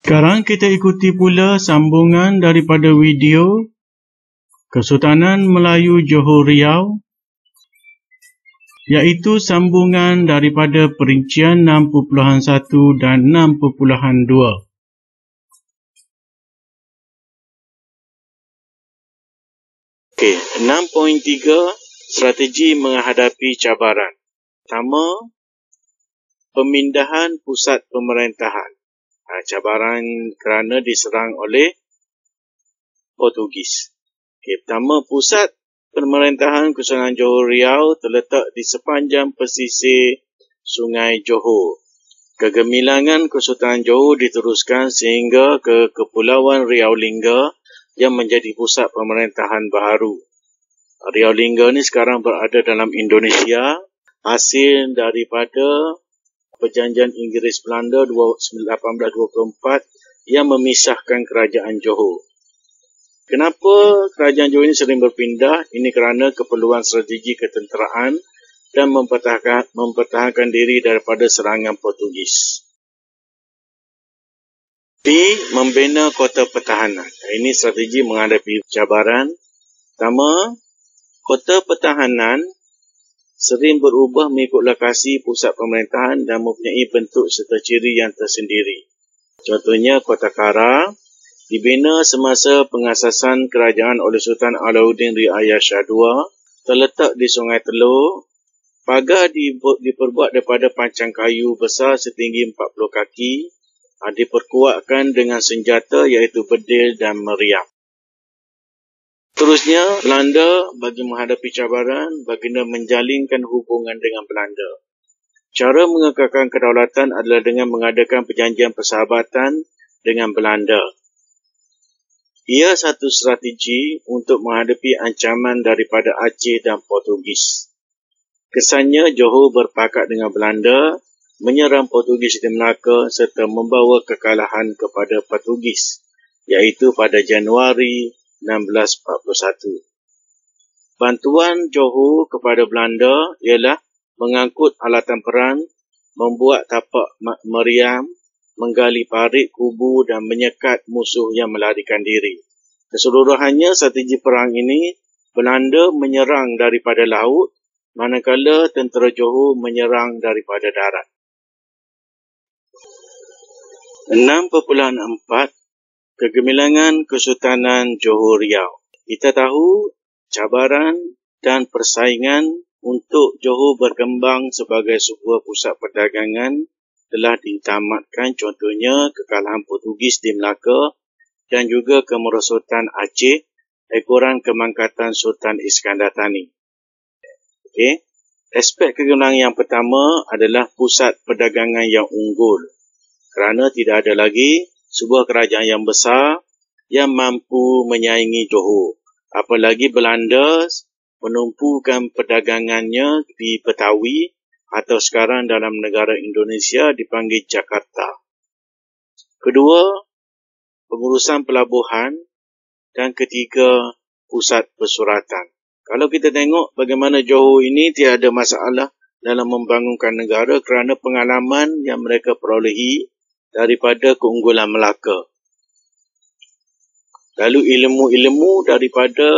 Sekarang kita ikuti pula sambungan daripada video Kesultanan Melayu Johor Riau, iaitu sambungan daripada perincian 6.1 dan 6.2. Okey, 6.3 strategi menghadapi cabaran. Pertama, pemindahan pusat pemerintahan. Cabaran kerana diserang oleh Portugis. Okay, pertama, pusat pemerintahan Kesultanan Johor Riau terletak di sepanjang pesisir Sungai Johor. Kegemilangan Kesultanan Johor diteruskan sehingga ke Kepulauan Riau Lingga yang menjadi pusat pemerintahan baharu. Riau Lingga ni sekarang berada dalam Indonesia, hasil daripada Perjanjian Inggeris Belanda 1824 yang memisahkan kerajaan Johor. Kenapa kerajaan Johor ini sering berpindah? Ini kerana keperluan strategi ketenteraan dan mempertahankan diri daripada serangan Portugis. B. Membina kota pertahanan. Ini strategi menghadapi cabaran. Pertama, kota pertahanan sering berubah mengikut lokasi pusat pemerintahan dan mempunyai bentuk serta ciri yang tersendiri. Contohnya, Kota Kara dibina semasa pengasasan kerajaan oleh Sultan Alauddin Riayah Shah II, terletak di Sungai Telur. Pagar diperbuat daripada pancang kayu besar setinggi 40 kaki, diperkuatkan dengan senjata iaitu bedil dan meriam. Terusnya, Belanda bagi menghadapi cabaran, baginda menjalinkan hubungan dengan Belanda. Cara mengekalkan kedaulatan adalah dengan mengadakan perjanjian persahabatan dengan Belanda. Ia satu strategi untuk menghadapi ancaman daripada Aceh dan Portugis. Kesannya, Johor berpakat dengan Belanda, menyerang Portugis di Melaka serta membawa kekalahan kepada Portugis, iaitu pada Januari 1641. Bantuan Johor kepada Belanda ialah mengangkut alatan perang, membuat tapak meriam, menggali parit kubu dan menyekat musuh yang melarikan diri. Keseluruhannya strategi perang ini, Belanda menyerang daripada laut, manakala tentera Johor menyerang daripada darat. 6.4 Kegemilangan Kesultanan Johor Riau. Kita tahu cabaran dan persaingan untuk Johor berkembang sebagai sebuah pusat perdagangan telah ditamatkan, contohnya kekalahan Portugis di Melaka dan juga kemerosotan Aceh, ekoran kemangkatan Sultan Iskandar Thani. Okay. Aspek kegemilangan yang pertama adalah pusat perdagangan yang unggul, kerana tidak ada lagi sebuah kerajaan yang besar yang mampu menyaingi Johor. Apalagi Belanda menumpukan perdagangannya di Betawi atau sekarang dalam negara Indonesia dipanggil Jakarta. Kedua, pengurusan pelabuhan. Dan ketiga, pusat persuratan. Kalau kita tengok bagaimana Johor ini tiada masalah dalam membangunkan negara kerana pengalaman yang mereka perolehi daripada keunggulan Melaka. Lalu ilmu-ilmu daripada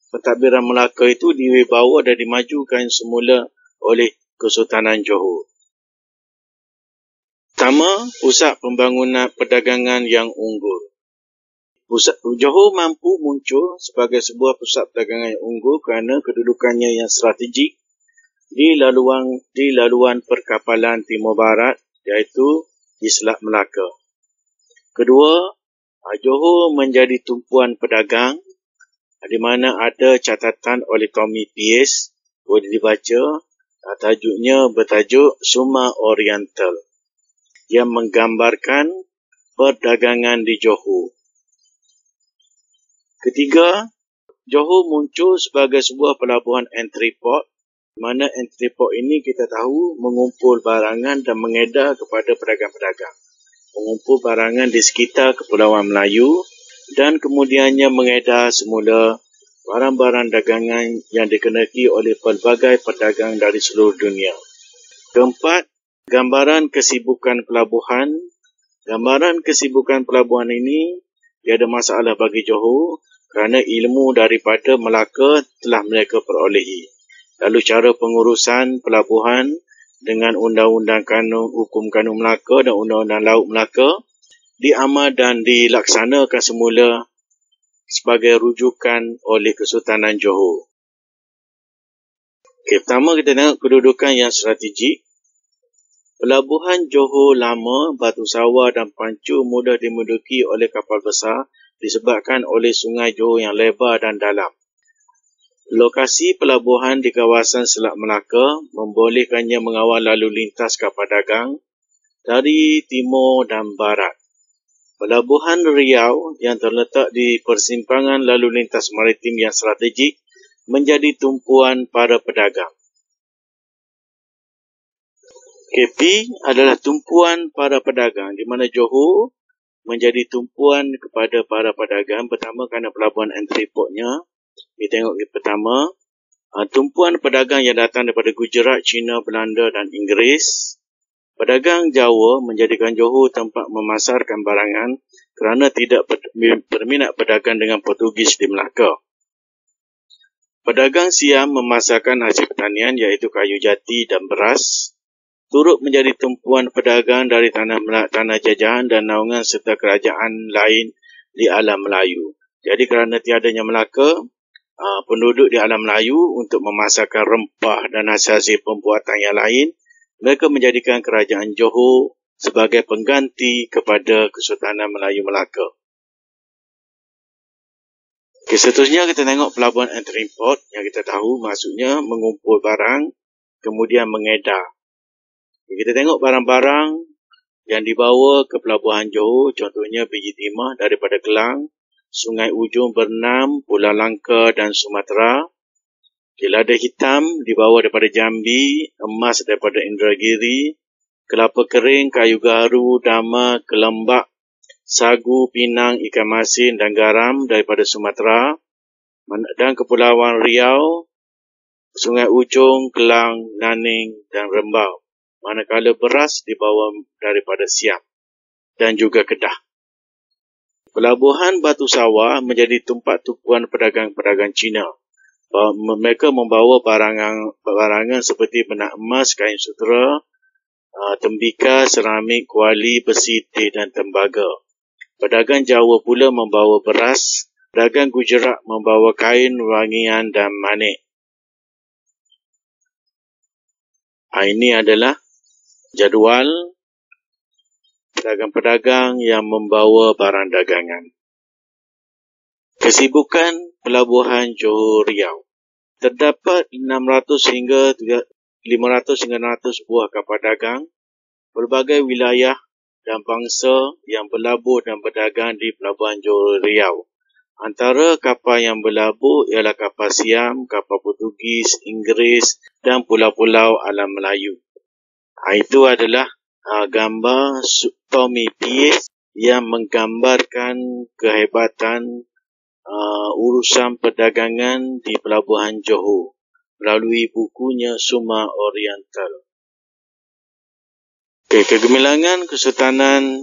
pentadbiran Melaka itu dibawa dan dimajukan semula oleh Kesultanan Johor. Pertama, pusat pembangunan perdagangan yang unggul. Johor mampu muncul sebagai sebuah pusat perdagangan yang unggul kerana kedudukannya yang strategik di laluan perkapalan Timur Barat, iaitu di Selat Melaka. Kedua, Johor menjadi tumpuan pedagang di mana ada catatan oleh Tommy Pierce, boleh dibaca, tajuknya bertajuk Suma Oriental, yang menggambarkan perdagangan di Johor. Ketiga, Johor muncul sebagai sebuah pelabuhan entrepot, mana entrepot ini kita tahu mengumpul barangan dan mengedar kepada pedagang-pedagang. Mengumpul barangan di sekitar Kepulauan Melayu dan kemudiannya mengedar semula barang-barang dagangan yang dikenaki oleh pelbagai pedagang dari seluruh dunia. Keempat, gambaran kesibukan pelabuhan Gambaran kesibukan pelabuhan ini tiada masalah bagi Johor kerana ilmu daripada Melaka telah mereka perolehi. Lalu cara pengurusan pelabuhan dengan Undang-Undang Hukum Kanun Melaka dan Undang-Undang Laut Melaka diamal dan dilaksanakan semula sebagai rujukan oleh Kesultanan Johor. Pertama kita tengok kedudukan yang strategik. Pelabuhan Johor Lama, Batu Sawah dan Pancu mudah dimenduduki oleh kapal besar disebabkan oleh sungai Johor yang lebar dan dalam. Lokasi pelabuhan di kawasan Selat Melaka membolehkannya mengawal lalu lintas kapal dagang dari timur dan barat. Pelabuhan Riau yang terletak di persimpangan lalu lintas maritim yang strategik menjadi tumpuan para pedagang. KP adalah tumpuan para pedagang di mana Johor menjadi tumpuan kepada para pedagang. Pertama kerana pelabuhan entry portnya. Kita tengok pertama, tumpuan pedagang yang datang daripada Gujarat, China, Belanda dan Inggeris. Pedagang Jawa menjadikan Johor tempat memasarkan barangan kerana tidak berminat berdagang dengan Portugis di Melaka. Pedagang Siam memasarkan hasil pertanian iaitu kayu jati dan beras, turut menjadi tumpuan pedagang dari tanah jajahan dan naungan serta kerajaan lain di alam Melayu. Jadi kerana tiadanya Melaka, penduduk di alam Melayu untuk memasarkan rempah dan hasil-hasil pembuatan yang lain, mereka menjadikan kerajaan Johor sebagai pengganti kepada Kesultanan Melayu Melaka. Seterusnya kita tengok pelabuhan entry port yang kita tahu maksudnya mengumpul barang kemudian mengedar. Kita tengok barang-barang yang dibawa ke pelabuhan Johor, contohnya biji timah daripada Kelang, Sungai Ujung, Bernam, Pulau Langka dan Sumatera. Lada hitam dibawa daripada Jambi, emas daripada Indragiri, kelapa kering, kayu garu, dama, kelembak, sagu, pinang, ikan masin dan garam daripada Sumatera. Dan Kepulauan Riau, Sungai Ujung, Kelang, Naning dan Rembau. Manakala beras dibawa daripada Siam dan juga Kedah. Pelabuhan Batu Sawah menjadi tempat tumpuan pedagang-pedagang Cina. Mereka membawa barangan seperti benang emas, kain sutera, tembika, seramik, kuali, besi, teh dan tembaga. Pedagang Jawa pula membawa beras, pedagang Gujarat membawa kain, wangian dan manik. Ini adalah jadual pedagang-pedagang yang membawa barang dagangan. Kesibukan Pelabuhan Johor Riau. Terdapat 500 hingga 600 buah kapal dagang berbagai wilayah dan bangsa yang berlabuh dan berdagang di Pelabuhan Johor Riau. Antara kapal yang berlabuh ialah kapal Siam, kapal Portugis, Inggeris dan pulau-pulau alam Melayu. Itu adalah gambar Tommy Pierce yang menggambarkan kehebatan urusan perdagangan di Pelabuhan Johor melalui bukunya Suma Oriental. Kegemilangan Kesultanan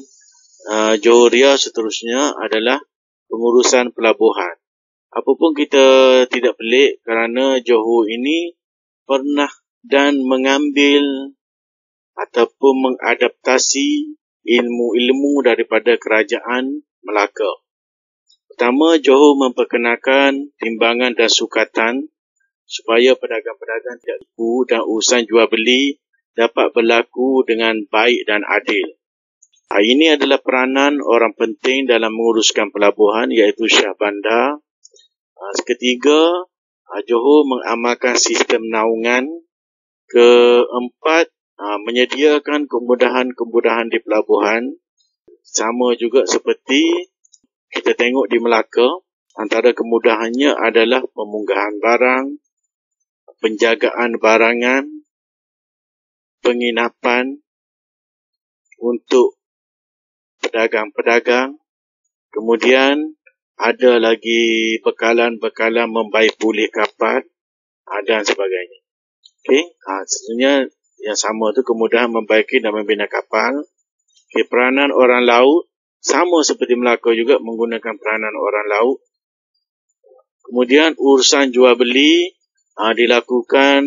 Johor Riau seterusnya adalah pengurusan pelabuhan. Apapun kita tidak pelik kerana Johor ini pernah dan mengambil ataupun mengadaptasi ilmu-ilmu daripada kerajaan Melaka. Pertama, Johor memperkenalkan timbangan dan sukatan supaya pedagang-pedagang tidak tipu dan urusan jual beli dapat berlaku dengan baik dan adil. Ini adalah peranan orang penting dalam menguruskan pelabuhan iaitu Syah Bandar. Ketiga, Johor mengamalkan sistem naungan. Keempat, menyediakan kemudahan-kemudahan di pelabuhan. Sama juga seperti kita tengok di Melaka, antara kemudahannya adalah pemunggahan barang, penjagaan barangan, penginapan untuk pedagang-pedagang, kemudian ada lagi bekalan-bekalan membaik pulih kapal dan sebagainya. Sebenarnya yang sama tu kemudahan membaiki dan membina kapal. Peranan orang laut sama seperti Melaka juga menggunakan peranan orang laut. Kemudian urusan jual beli dilakukan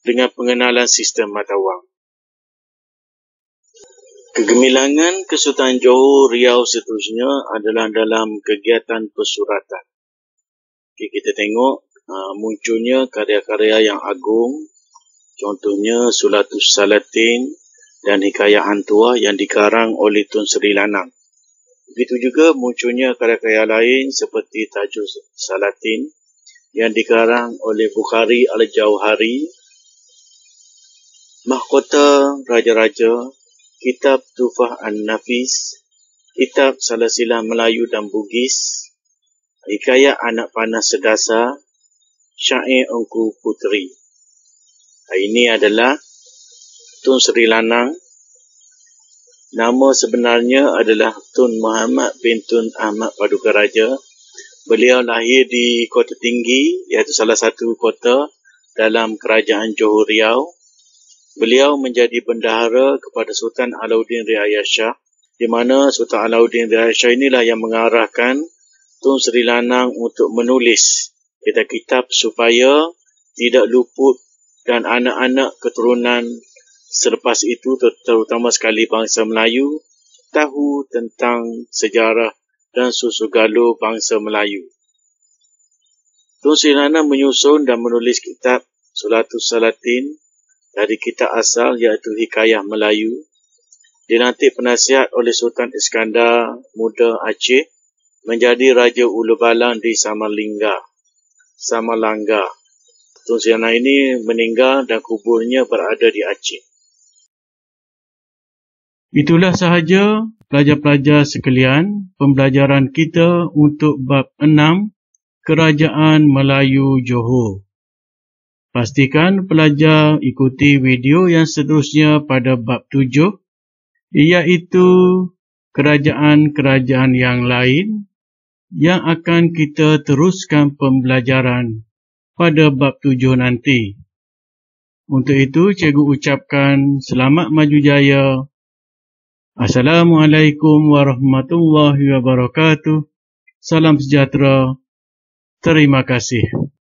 dengan pengenalan sistem mata wang. Kegemilangan Kesultanan Johor Riau seterusnya adalah dalam kegiatan persuratan. Kita tengok munculnya karya-karya yang agung, contohnya Sulatus Salatin dan Hikayat Hantua yang dikarang oleh Tun Sri Lanang. Begitu juga munculnya karya-karya lain seperti Tajuk Salatin yang dikarang oleh Bukhari Al-Jauhari, Mahkota Raja-Raja, Kitab Tufah An-Nafis, Kitab Salasilah Melayu dan Bugis, Hikayat Anak Panah Sedasa, Syair Engku Puteri. Ini adalah Tun Sri Lanang. Nama sebenarnya adalah Tun Muhammad bin Tun Ahmad Paduka Raja. Beliau lahir di Kota Tinggi, iaitu salah satu kota dalam Kerajaan Johor Riau. Beliau menjadi bendahara kepada Sultan Alauddin Riayat Shah, di mana Sultan Alauddin Riayat Shah inilah yang mengarahkan Tun Sri Lanang untuk menulis kitab-kitab supaya tidak luput dan anak-anak keturunan selepas itu, terutama sekali bangsa Melayu, tahu tentang sejarah dan susu galuh bangsa Melayu. Tun Sri Lanang menyusun dan menulis kitab Sulatus Salatin dari kitab asal iaitu Hikayat Melayu. Dilantik penasihat oleh Sultan Iskandar Muda Aceh menjadi Raja Ulu Balang di Samalanga. Tun Sri Lanang ini meninggal dan kuburnya berada di Aceh. Itulah sahaja pelajar-pelajar sekalian pembelajaran kita untuk bab 6 Kerajaan Melayu Johor. Pastikan pelajar ikuti video yang seterusnya pada bab 7 iaitu kerajaan-kerajaan yang lain yang akan kita teruskan pembelajaran pada bab 7 nanti. Untuk itu, cikgu ucapkan selamat maju jaya. Assalamualaikum warahmatullahi wabarakatuh. Salam sejahtera. Terima kasih.